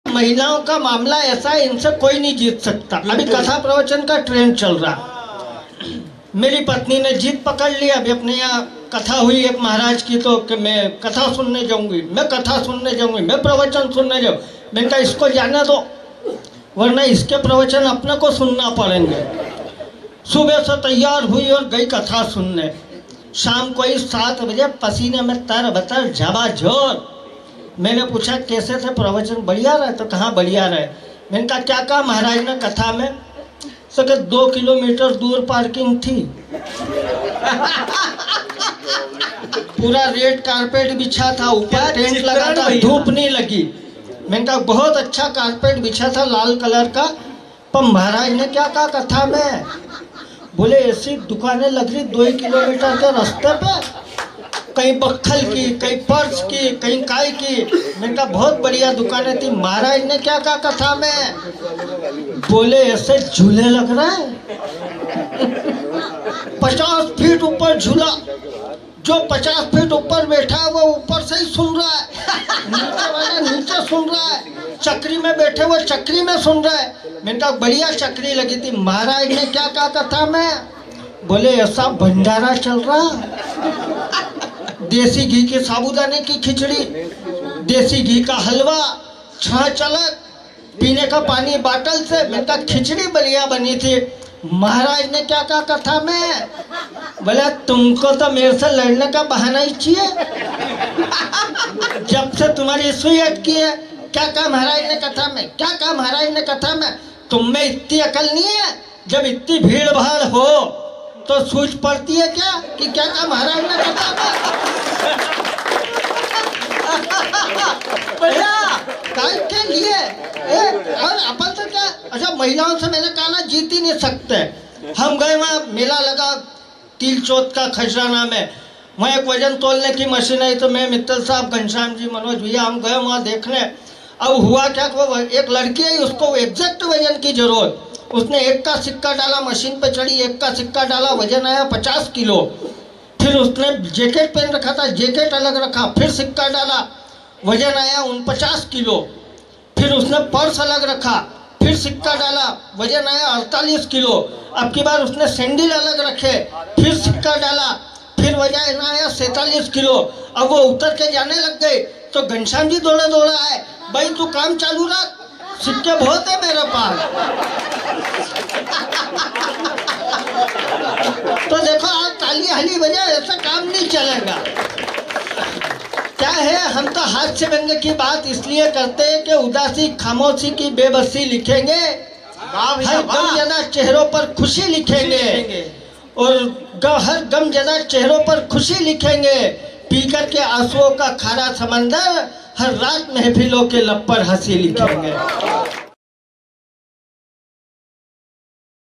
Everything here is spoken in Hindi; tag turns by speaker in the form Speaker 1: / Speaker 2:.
Speaker 1: महिलाओं का मामला ऐसा है, इनसे कोई नहीं जीत सकता। अभी कथा प्रवचन का ट्रेंड चल रहा। मेरी पत्नी ने जीत पकड़ ली। अभी अपने यहाँ कथा हुई एक महाराज की, तो कि मैं कथा सुनने जाऊंगी, मैं कथा सुनने जाऊंगी, मैं प्रवचन सुनने जाऊँ। मैंने कहा इसको जाने दो, वरना इसके प्रवचन अपने को सुनना पड़ेंगे। सुबह से तैयार हुई और गई कथा सुनने। शाम को ही 7 बजे पसीने में तर बतर झबाझोर। मैंने पूछा कैसे थे प्रवचन? बढ़िया रहे। तो कहाँ बढ़िया रहे? मैंने कहा क्या कहा महाराज ने कथा में? तो 2 किलोमीटर दूर पार्किंग थी। पूरा रेड कारपेट बिछा था, ऊपर टेंट लगा था, धूप नहीं लगी। मैंने कहा बहुत अच्छा कारपेट बिछा था लाल कलर का। पर महाराज ने क्या कहा कथा में? बोले ऐसी दुकानें लग रही 2 किलोमीटर के रास्ते पे, कहीं बक्खल की, कहीं पर्स की, कहीं काय की। मैंने कहा बहुत बढ़िया दुकानें थी। महाराज ने क्या कहा कथा में? बोले ऐसे झूले लग रहा है 50 फीट ऊपर झूला। जो 50 फीट ऊपर बैठा है वो ऊपर से ही सुन रहा है, नीचे वाला नीचे सुन रहा है, चक्री में बैठे वो चक्री में सुन रहा है। मैंने कहा बढ़िया चक्री लगी थी। महाराज ने क्या कहा कथा में? बोले ऐसा भंडारा चल रहा, देसी घी के साबूदाने की खिचड़ी, देसी घी का हलवा, छाछ अलग, पीने का पानी बाटल से। मैंने कहा खिचड़ी बढ़िया बनी थी। महाराज ने क्या कहा कथा में? बोला तुमको तो मेरे से लड़ने का बहाना ही चाहिए, जब से तुम्हारी सुई अटकी है। क्या कहा महाराज ने कथा में? क्या कहा महाराज ने कथा में? तुम में इतनी अकल नहीं है? जब इतनी भीड़ भाड़ हो तो सूझ पड़ती है क्या कि क्या कहा महाराज ने कथा में? के लिए और अपन से क्या? अच्छा महिलाओं से मैंने कहा ना जीत ही नहीं सकते। हम गए वहाँ, मेला लगा तिल चौथ का खजराना में। वहाँ एक वजन तोलने की मशीन आई। तो मैं मित्तल साहब, घनश्याम जी, मनोज भैया हम गए वहाँ देखने। अब हुआ क्या, वो एक लड़की है उसको एग्जैक्ट वजन की जरूरत। उसने 1 का सिक्का डाला, मशीन पे चढ़ी, 1 का सिक्का डाला, वजन आया 50 किलो। फिर उसने जैकेट पहन रखा था, जैकेट अलग रखा, फिर सिक्का डाला, वजन आया 49 किलो। फिर उसने पर्स अलग रखा, फिर सिक्का डाला, वजन आया 48 किलो। अब की बार उसने सैंडल अलग रखे, फिर सिक्का डाला, फिर वजन आया 47 किलो। अब वो उतर के जाने लग गए तो घनश्याम जी दौड़ा आए, भाई तू काम चालू रख, सिक्के बहुत है मेरे पास। तो देखो आप ताली हाली बजा, ऐसा काम नहीं चलेगा। क्या है, हम तो हास्य व्यंग्य की बात इसलिए करते हैं कि उदासी खामोशी की बेबसी लिखेंगे, हर गमजदा चेहरों पर खुशी लिखेंगे, और हर गमजदा चेहरों पर खुशी लिखेंगे। पीकर के आंसुओं का खारा समंदर, हर रात महफिलों के लब पर हंसी लिखेंगे।